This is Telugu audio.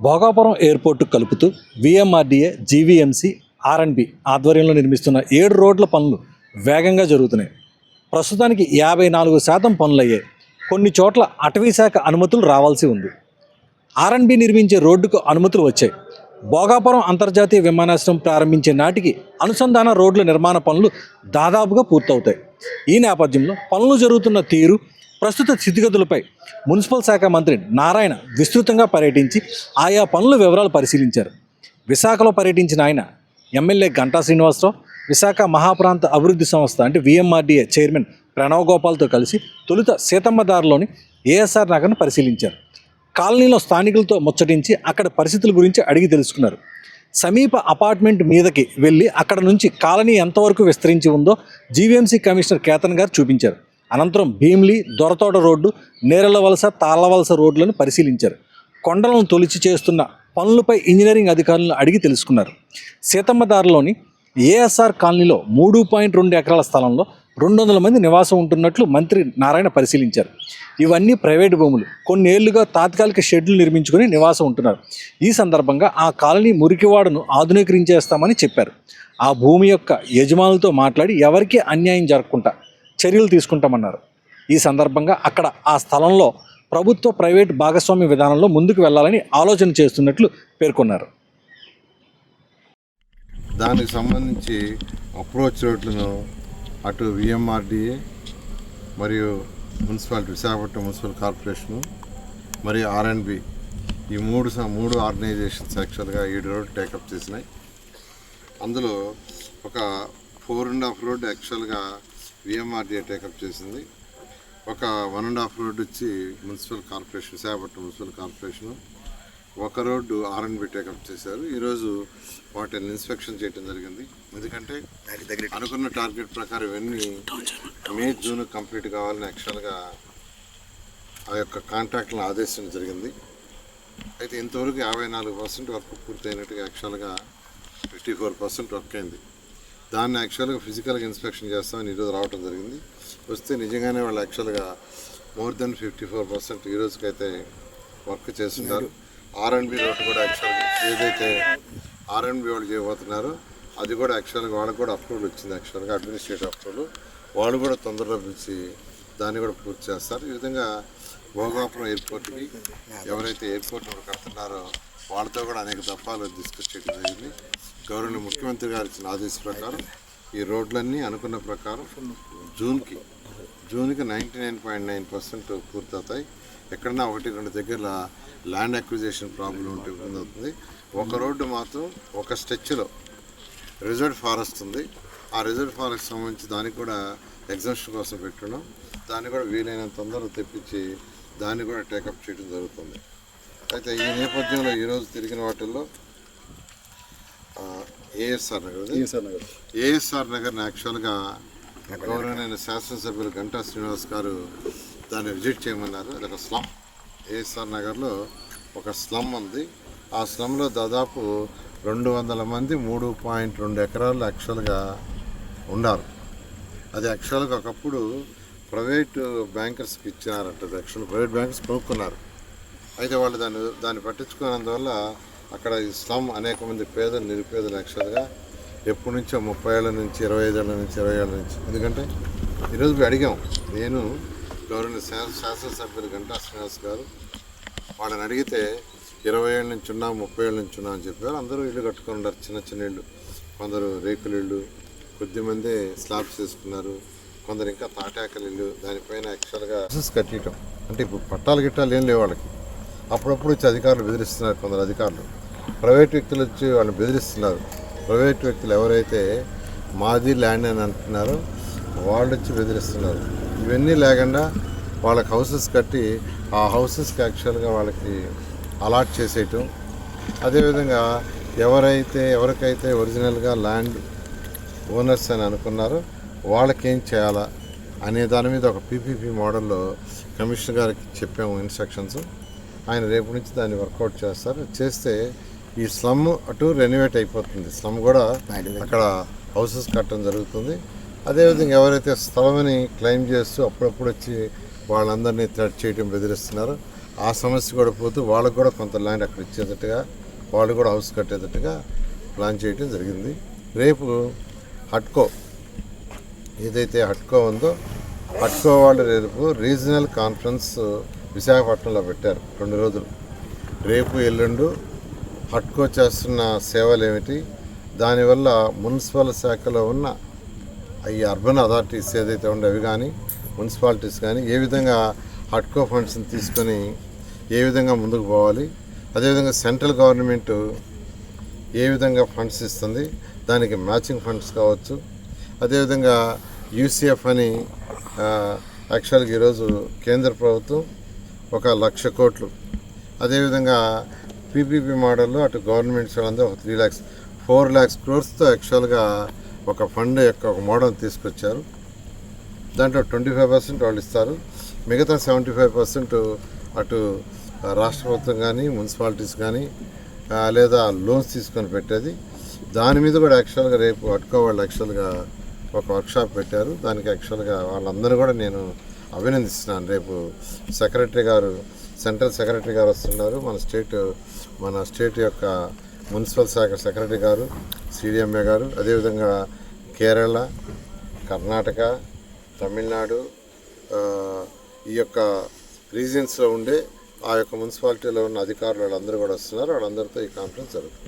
భోగాపురం ఎయిర్పోర్టు కలుపుతూ విఎంఆర్డీఏ, జీవీఎంసీ, ఆర్ఎండ్బి ఆధ్వర్యంలో నిర్మిస్తున్న 7 రోడ్ల పనులు వేగంగా జరుగుతున్నాయి. ప్రస్తుతానికి 54% పనులయ్యాయి. కొన్ని చోట్ల అటవీశాఖ అనుమతులు రావాల్సి ఉంది. ఆర్ఎండ్బి నిర్మించే రోడ్డుకు అనుమతులు వచ్చాయి. భోగాపురం అంతర్జాతీయ విమానాశ్రయం ప్రారంభించే నాటికి అనుసంధాన రోడ్ల నిర్మాణ పనులు దాదాపుగా పూర్తవుతాయి. ఈ నేపథ్యంలో పనులు జరుగుతున్న తీరు, ప్రస్తుత స్థితిగతులపై మున్సిపల్ శాఖ మంత్రి నారాయణ విస్తృతంగా పర్యటించి ఆయా పనుల వివరాలు పరిశీలించారు. విశాఖలో పర్యటించిన ఆయన ఎమ్మెల్యే గంటా శ్రీనివాసరావు, విశాఖ మహాప్రాంత అభివృద్ధి సంస్థ అంటే విఎంఆర్డీఏ చైర్మన్ ప్రణవ్ గోపాల్తో కలిసి తొలుత సీతమ్మదారిలోని ఏఎస్ఆర్ నగర్ను పరిశీలించారు. కాలనీలో స్థానికులతో ముచ్చటించి అక్కడ పరిస్థితుల గురించి అడిగి తెలుసుకున్నారు. సమీప అపార్ట్మెంట్ మీదకి వెళ్ళి అక్కడ నుంచి కాలనీ ఎంతవరకు విస్తరించి ఉందో జీవీఎంసీ కమిషనర్ కేతన్ గారు చూపించారు. అనంతరం భీమ్లీ, దొరతోట రోడ్డు, నేరలవలస, తాళ్లవలస రోడ్లను పరిశీలించారు. కొండలను తొలిచి చేస్తున్న పనులపై ఇంజనీరింగ్ అధికారులను అడిగి తెలుసుకున్నారు. సీతమ్మదారిలోని ఏఎస్ఆర్ కాలనీలో 3.2 ఎకరాల స్థలంలో 200 మంది నివాసం ఉంటున్నట్లు మంత్రి నారాయణ పరిశీలించారు. ఇవన్నీ ప్రైవేటు భూములు. కొన్నేళ్లుగా తాత్కాలిక షెడ్లు నిర్మించుకొని నివాసం ఉంటున్నారు. ఈ సందర్భంగా ఆ కాలనీ మురికివాడను ఆధునీకరించేస్తామని చెప్పారు. ఆ భూమి యొక్క యజమానులతో మాట్లాడి ఎవరికీ అన్యాయం జరగకుండా చర్యలు తీసుకుంటామన్నారు. ఈ సందర్భంగా అక్కడ ఆ స్థలంలో ప్రభుత్వ ప్రైవేట్ భాగస్వామ్య విధానంలో ముందుకు వెళ్లాలని ఆలోచన చేస్తున్నట్లు పేర్కొన్నారు. దానికి సంబంధించి అప్రోచ్ రోడ్లను అటు విఎంఆర్డీఏ మరియు మున్సిపాలిటీ, విశాఖపట్నం మున్సిపల్ కార్పొరేషను మరియు ఆర్ఎండ్బి, ఈ మూడు ఆర్గనైజేషన్స్ యాక్చువల్గా 7 రోడ్లు టేకప్ చేసినాయి. అందులో ఒక 4.5 రోడ్డు యాక్చువల్గా విఎంఆర్డీఏ టేకప్ చేసింది. ఒక 1.5 రోడ్డు వచ్చి municipal corporation, Visakhapatnam municipal corporation, ఒక రోడ్డు ఆర్ఎండ్బి టేకప్ చేశారు. ఈరోజు వాటిని ఇన్స్పెక్షన్ చేయడం జరిగింది. ఎందుకంటే అనుకున్న టార్గెట్ ప్రకారం ఇవన్నీ మే, జూన్ కంప్లీట్ కావాలని యాక్చువల్గా ఆ యొక్క కాంట్రాక్ట్లను ఆదేశించడం జరిగింది. అయితే ఇంతవరకు 54% వర్క్ పూర్తయినట్టుగా యాక్చువల్గా 54% వర్క్ అయింది. దాన్ని యాక్చువల్గా ఫిజికల్గా ఇన్స్పెక్షన్ చేస్తామని ఈరోజు రావడం జరిగింది. వస్తే నిజంగానే వాళ్ళు యాక్చువల్గా మోర్ దెన్ 54% ఈ రోజుకైతే వర్క్ చేస్తున్నారు. ఆర్ఎండ్బి రోడ్డు కూడా యాక్చువల్గా ఏదైతే ఆర్ఎండ్బి వాళ్ళు చేయబోతున్నారో అది కూడా యాక్చువల్గా వాళ్ళకి కూడా అప్రూవల్ వచ్చింది. యాక్చువల్గా అడ్మినిస్ట్రేటివ్ అప్రూవల్ వాళ్ళు కూడా తొందరలో పిలిచి దాన్ని కూడా పూర్తి చేస్తారు. ఈ విధంగా భోగాపురం ఎయిర్పోర్ట్కి ఎవరైతే ఎయిర్పోర్ట్ కడుతున్నారో వాళ్ళతో కూడా అనేక దఫాలు డిస్కస్ చేయడం జరిగింది. గౌరవనీయ ముఖ్యమంత్రి గారు ఇచ్చిన ఆదేశం ప్రకారం ఈ రోడ్లన్నీ అనుకున్న ప్రకారం జూన్కి 99.9% పూర్తవుతాయి. ఎక్కడన్నా 1-2 దగ్గర ల్యాండ్ అక్విజిషన్ ప్రాబ్లం ఉంటే ఇబ్బంది అవుతుంది. ఒక రోడ్డు మాత్రం ఒక స్ట్రెచ్లో రిజర్వ్ ఫారెస్ట్ ఉంది. ఆ రిజర్వ్ ఫారెస్ట్ సంబంధించి దానికి కూడా ఎగ్జామ్షన్ కోసం పెట్టున్నాం. దాన్ని కూడా వీలైనంత తొందరగా తెప్పించి దాన్ని కూడా టేకప్ చేయడం జరుగుతుంది. అయితే ఈ నేపథ్యంలో ఈరోజు తిరిగిన వాటిల్లో ఏఎస్ఆర్ నగర్ని యాక్చువల్గా గౌరవనీయ శాసనసభ్యులు గంటా శ్రీనివాస్ గారు దాన్ని విజిట్ చేయమన్నారు. అది ఒక స్లమ్. ఏఎస్ఆర్ నగర్లో ఒక స్లమ్ ఉంది. ఆ స్లమ్లో దాదాపు 200 మంది 3.2 ఎకరాలు యాక్చువల్గా ఉన్నారు. అది యాక్చువల్గా ఒకప్పుడు ప్రైవేటు బ్యాంకర్స్కి ఇచ్చినారంట. యాక్చువల్ ప్రైవేట్ బ్యాంకర్స్ కొనుక్కున్నారు. అయితే వాళ్ళు దాన్ని పట్టించుకున్నందువల్ల అక్కడ ఈ స్లమ్ అనేక మంది పేదలు, నిరుపేదలు యాక్చువల్గా ఎప్పటి నుంచో 30 ఏళ్ళ నుంచి 25 ఏళ్ళ నుంచి 20 ఏళ్ళ నుంచి, ఎందుకంటే ఈరోజు అడిగాం, నేను గౌరవనీయ శాసనసభ్యులు గంటా శ్రీనివాస్ గారు వాళ్ళని అడిగితే 20 ఏళ్ళ నుంచి ఉన్నాం, 30 ఏళ్ళ నుంచి ఉన్నాం అని చెప్పారు. అందరూ ఇల్లు కట్టుకొని ఉన్నారు, చిన్న ఇళ్ళు. కొందరు రేకుల ఇళ్ళు, కొద్దిమంది స్లాబ్స్ వేసుకున్నారు, కొందరు ఇంకా తాటాకల ఇల్లు. దానిపైన యాక్చువల్గా కట్టడం అంటే ఇప్పుడు పట్టాలు గిట్టాలు ఏం లేవు వాళ్ళకి. అప్పుడప్పుడు వచ్చి అధికారులు బెదిరిస్తున్నారు. కొందరు అధికారులు ప్రైవేట్ వ్యక్తులు వచ్చి వాళ్ళని బెదిరిస్తున్నారు. ప్రైవేట్ వ్యక్తులు ఎవరైతే మాది ల్యాండ్ అని అంటున్నారో వాళ్ళు వచ్చి బెదిరిస్తున్నారు. ఇవన్నీ లేకుండా వాళ్ళకి హౌసెస్ కట్టి ఆ హౌసెస్కి యాక్చువల్గా వాళ్ళకి అలాట్ చేసేయటం. అదేవిధంగా ఎవరికైతే ఒరిజినల్గా ల్యాండ్ ఓనర్స్ అని అనుకున్నారో వాళ్ళకేం చేయాలా అనే దాని మీద ఒక పీపీపీ మోడల్లో కమిషనర్ గారికి చెప్పాము ఇన్స్ట్రక్షన్స్. ఆయన రేపు నుంచి దాన్ని వర్కౌట్ చేస్తారు. చేస్తే ఈ స్లమ్ అటు రెనోవేట్ అయిపోతుంది. స్లమ్ కూడా అక్కడ హౌసెస్ కట్టడం జరుగుతుంది. అదేవిధంగా ఎవరైతే స్థలమని క్లెయిమ్ చేస్తూ అప్పుడప్పుడు వచ్చి వాళ్ళందరినీ థ్రెట్ చేయడం, బెదిరిస్తున్నారో ఆ సమస్య కూడా పోతూ వాళ్ళకు కూడా కొంత ల్యాండ్ అక్కడ ఇచ్చేటట్టుగా, వాళ్ళు కూడా హౌస్ కట్టేటట్టుగా ప్లాన్ చేయడం జరిగింది. రేపు హట్కో ఏదైతే హట్కో ఉందో, హట్కో వాళ్ళు రేపు రీజనల్ కాన్ఫరెన్స్ విశాఖపట్నంలో పెట్టారు 2 రోజులు. రేపు ఎల్లుండు హట్కో చేస్తున్న సేవలు ఏమిటి, దానివల్ల మున్సిపల్ శాఖలో ఉన్న ఈ అర్బన్ అథారిటీస్ ఏదైతే ఉండేవి కానీ మున్సిపాలిటీస్ కానీ ఏ విధంగా హట్కో ఫండ్స్ని తీసుకొని ఏ విధంగా ముందుకు పోవాలి, అదేవిధంగా సెంట్రల్ గవర్నమెంట్ ఏ విధంగా ఫండ్స్ ఇస్తుంది, దానికి మ్యాచింగ్ ఫండ్స్ కావచ్చు, అదేవిధంగా యూసీఎఫ్ అని యాక్చువల్గా ఈరోజు కేంద్ర ప్రభుత్వం 1,00,000 కోట్లు, అదేవిధంగా పీపీపీ మోడల్లో అటు గవర్నమెంట్స్ వాళ్ళందరూ ఒక 3 lakhs 4 lakhs crores యాక్చువల్గా ఒక ఫండ్ యొక్క ఒక మోడల్ తీసుకొచ్చారు. దాంట్లో 25% వాళ్ళు ఇస్తారు, మిగతా 75% అటు రాష్ట్ర ప్రభుత్వం కానీ మున్సిపాలిటీస్ కానీ లేదా లోన్స్ తీసుకొని పెట్టేది. దాని మీద కూడా యాక్చువల్గా రేపు హట్కో వాళ్ళు యాక్చువల్గా ఒక వర్క్షాప్ పెట్టారు. దానికి యాక్చువల్గా వాళ్ళందరూ కూడా నేను అభినందిస్తున్నాను. రేపు సెక్రటరీ గారు, సెంట్రల్ సెక్రటరీ గారు వస్తున్నారు, మన స్టేట్ యొక్క మున్సిపల్ శాఖ సెక్రటరీ గారు, సిడిఎంఏ గారు, అదేవిధంగా కేరళ, కర్ణాటక, తమిళనాడు ఈ యొక్క రీజియన్స్లో ఉండే ఆ యొక్క మున్సిపాలిటీలో ఉన్న అధికారులు వాళ్ళందరూ కూడా వస్తున్నారు. వాళ్ళందరితో ఈ కాన్ఫరెన్స్ జరుగుతుంది.